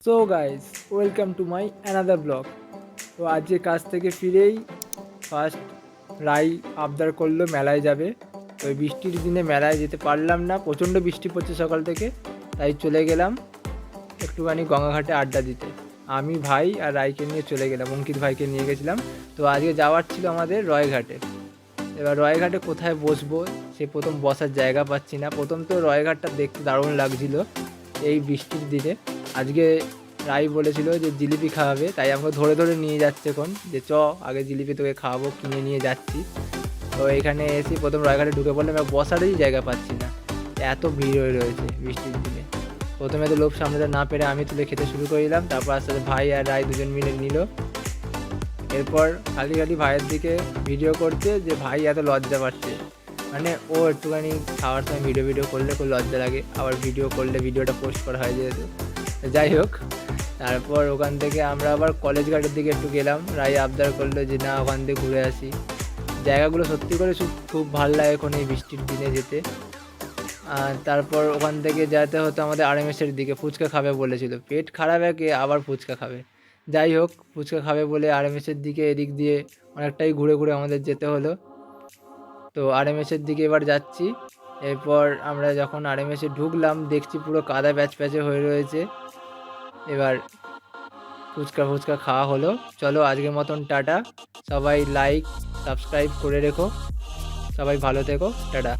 So guys, welcome to my another blog. তো আজকে কাজ থেকে ফিরেই ফার্স্ট রাই আবদার করলো মেলায় যাবে। তো এই বৃষ্টির দিনে মেলায় যেতে পারলাম না, প্রচণ্ড বৃষ্টি পড়ছে সকাল থেকে, তাই চলে গেলাম একটুখানি গঙ্গাঘাটে আড্ডা দিতে। আমি ভাই আর রাইকে নিয়ে চলে গেলাম, অঙ্কিত ভাইকে নিয়ে গেছিলাম। তো আজকে যাওয়ার ছিল আমাদের রয়ঘাটে। এবার রয়ঘাটে কোথায় বসবো, সে প্রথম বসার জায়গা পাচ্ছি না। প্রথম তো রয়ঘাটটা দেখতে দারুণ লাগছিল এই বৃষ্টির দিনে। আজকে রাই বলেছিল যে জিলিপি খাওয়াবে, তাই আমাকে ধরে ধরে নিয়ে যাচ্ছে এখন, যে চ আগে জিলিপি তোকে খাওয়াবো, কিনে নিয়ে যাচ্ছি। তো এখানে এসে প্রথম রয়ঘাটে ঢুকে পড়লাম, এবার বসারই জায়গা পাচ্ছি না, এত ভিড় হয়ে রয়েছে বৃষ্টির দিনে। প্রথমে তো লোভ সামলাতে না পেরে আমি তুলে খেতে শুরু করলাম, তারপর আস্তে আস্তে ভাই আর রাই দুজন মিলে নিল। এরপর খালি খালি ভাইয়ের দিকে ভিডিও করছে যে ভাই এত লজ্জা পাচ্ছে, মানে ও একটুখানি খাওয়ার সময় ভিডিও করলে খুব লজ্জা লাগে, আবার ভিডিও করলে ভিডিওটা পোস্ট করা হয় যেহেতু। যাই হোক, তারপর ওখান থেকে আমরা আবার কলেজ ঘাটের দিকে একটু গেলাম। রাই আবদার করলো যে না ওখান থেকে ঘুরে আসি। জায়গাগুলো সত্যি করে খুব ভালো লাগে এখন এই বৃষ্টির দিনে যেতে। আর তারপর ওখান থেকে যেতে হতো আমাদের আরএমএসের দিকে, ফুচকা খাবে বলেছিল, পেট খারাপ একে আবার ফুচকা খাবে। যাই হোক, ফুচকা খাবে বলে আরএমএসের দিকে এদিক দিয়ে অনেকটাই ঘুরে ঘুরে আমাদের যেতে হলো। তো আরএমএসের দিকে এবার যাচ্ছি। এরপর আমরা যখন আরএমএসে ঢুকলাম, দেখছি পুরো কাদা প্যাচ প্যাচে হয়ে রয়েছে। এবার ফুচকা ফুচকা খাওয়া হলো। চলো আজকের মতন টাটা। সবাই লাইক সাবস্ক্রাইব করে রেখো। সবাই ভালো থেকো, টাটা।